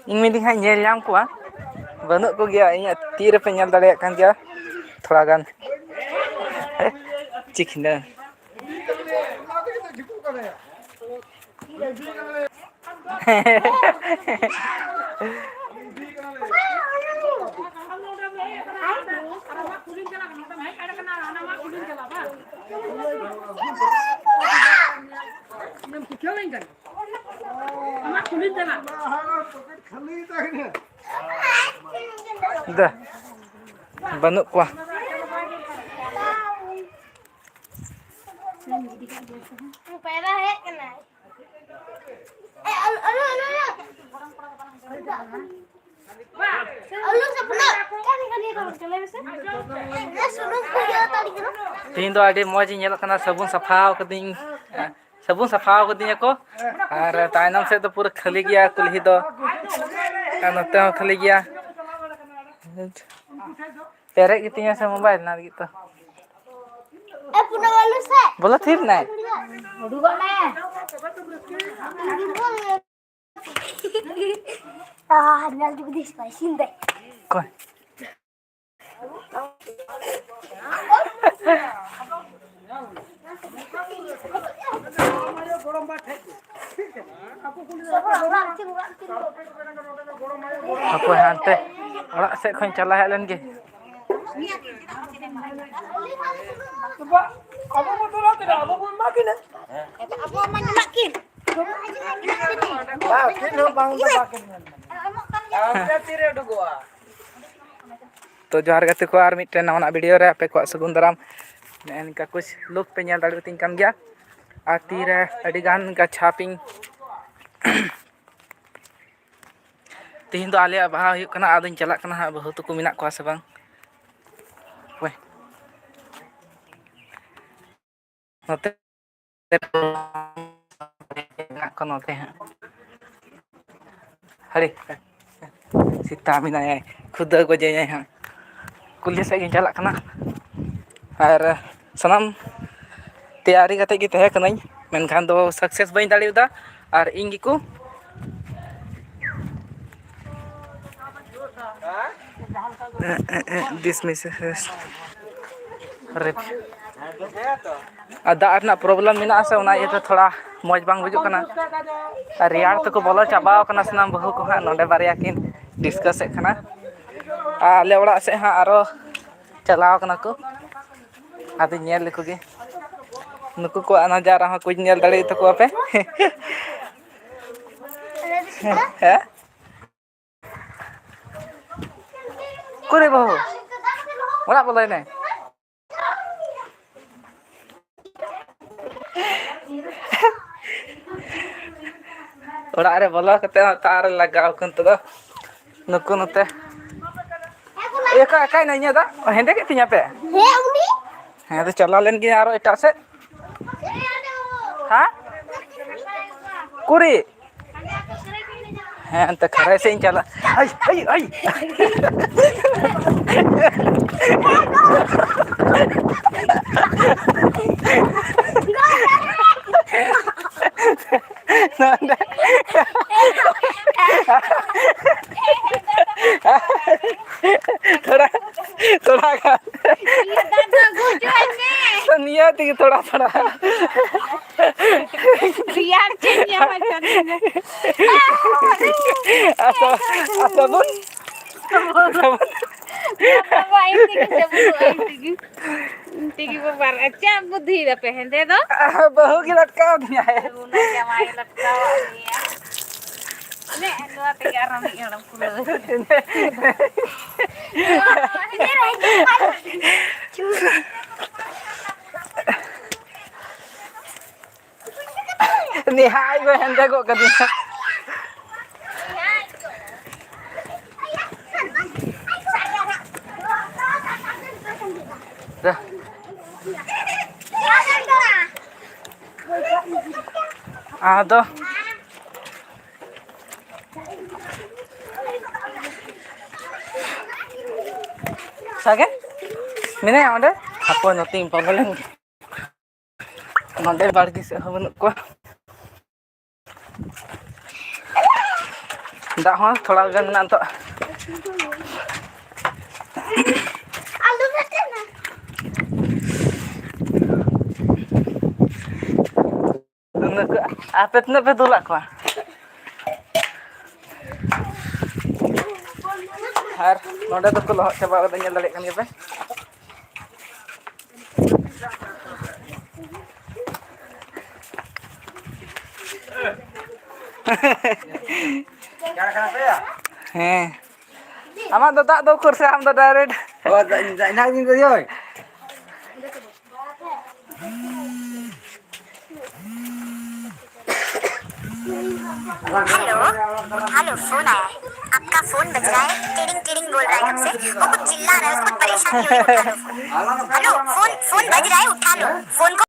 ᱤᱧ ᱢᱤᱫ ᱫᱤᱱ ᱦᱟᱸᱜ ᱧᱮᱞ ᱧᱟᱢ ᱠᱚᱣᱟ ᱵᱟᱹᱱᱩᱜ ᱠᱚᱜᱮᱭᱟ ᱤᱧᱟᱹᱜ ᱛᱤ ᱨᱮᱯᱮ ᱧᱮᱞ ᱫᱟᱲᱮᱭᱟᱜ ᱠᱟᱱ ᱜᱮᱭᱟ ᱛᱷᱚᱲᱟ ᱜᱟᱱ ᱪᱤᱠᱱᱟᱹ ᱵᱟᱹᱱᱩᱜ ᱠᱚᱣᱟ पैरा है कि नहीं तीन दो आड़ी मौज ᱧᱮᱞᱚᱜ ᱠᱟᱱᱟ ᱥᱟᱵᱩᱱ ᱥᱟᱯᱷᱟᱣ ᱠᱟᱫᱤᱧ ᱥᱟᱵᱩᱱ ᱥᱟᱯᱷᱟᱣ ᱠᱟᱫᱤᱧ ᱟᱠᱚ ᱟᱨ ᱛᱟᱭᱱᱚᱢ ᱥᱮᱫ ᱫᱚ ᱯᱩᱨᱟᱹ ᱠᱷᱟᱹᱞᱤ ᱜᱮᱭᱟ ᱠᱩᱞᱦᱤ ᱫᱚ ᱟᱨ ᱱᱚᱛᱮ ᱦᱚᱸ ᱠᱷᱟᱹᱞᱤ ᱜᱮᱭᱟ ᱯᱮᱨᱮᱡ ᱜᱮᱛᱤᱧᱟ ᱥᱮ ᱢᱳᱵᱟᱭᱤᱞ ᱚᱱᱟ ᱞᱟᱹᱜᱤᱫ ᱛᱚ ᱵᱚᱞᱚ ᱛᱷᱤᱨ ᱱᱟᱭ ᱠᱚᱭ ᱦᱟᱯᱳᱭ ᱦᱟᱱᱛᱮ ᱚᱲᱟᱜ ᱥᱮᱫ ᱠᱷᱚᱱ ᱪᱟᱞᱟᱣ ᱦᱮᱡ ᱞᱮᱱ ᱜᱮ तो जोहार गाते को आर मिट्टे नवाना वीडियो रे आपे को सगुन दाराम इनका कुछ लुक पे नेल दाड़ेतिन कान गया आर तीरे अडी गान गच्छा पिंग तीन दो आले बाहा हुयुग कना आदों चला कना हा बहु तुकु मिना को से बांग वे नोते ना को नोते हैं हरी सीता मिनाय खुद को जे हां कुली से गिन चला कना और सनम तैयारी कते गी तहे कनाई मेनखान दो सक्सेस बई दाड़ीदा और इन गिको दिस मिसेस दाग प्रॉब्लम मेना से ये थोड़ा मौज बांग बुझुग कना रियाड़ तको बोलो चाबाव कना सनाम बहु को हाँ नोडे बारिया किन डिस्कस कना आले ओड़ा से हाँ आरो चलाव कना को आदि नेल लेको गे नुकु को नजारा हाँ कुछ नेल दाड़े तको पे हैं करे बहु ओड़ा बोले ने ओड़ा रे बोलो कते तार लगाव कन तो नुकु नते एका एका नइया दा हेंदे के तिया पे हे उनी हैं तो चला लेन गे आरो एटा से हां कुरी हैं तो खरे से इन चला आई आई आई थोड़ा थोड़ा तो नियत की थोड़ा थोड़ा रियार चेंज अच्छा अच्छा बोल टिकी बार अच्छा बुद्धि रे पहनते दो बहू की लटका दिया है ना जमाई लटका दिया ने नवा तैयार हम एकदम फुल निहाय को हंदे को कदिया आदो सागे मिने ओंडे हापो नोतिंग पगलेन नोंडे बाड़गी से हो बनु को दाग हो थोड़ा गन ना तो आलू रखे ना आप इतने पे दुला को और नोडे तो लहट चाबा कदा दाड़े कान पे ᱦᱮᱸ ᱟᱢᱟᱜ ᱫᱚ ᱫᱟᱜ ᱫᱚ ᱩᱠᱩᱨ ᱥᱮ ᱟᱢ ᱫᱚ ᱰᱟᱭᱨᱮक्ᱴ Nang din ko yoy. Hello hello phone आया है आपका फोन बज रहा है टिडिंग टिडिंग बोल रहा है कब से वो कुछ चिल्ला रहा है उसको परेशानी हो रही है उठा लो हेलो फोन फोन बज रहा है उठा लो फोन को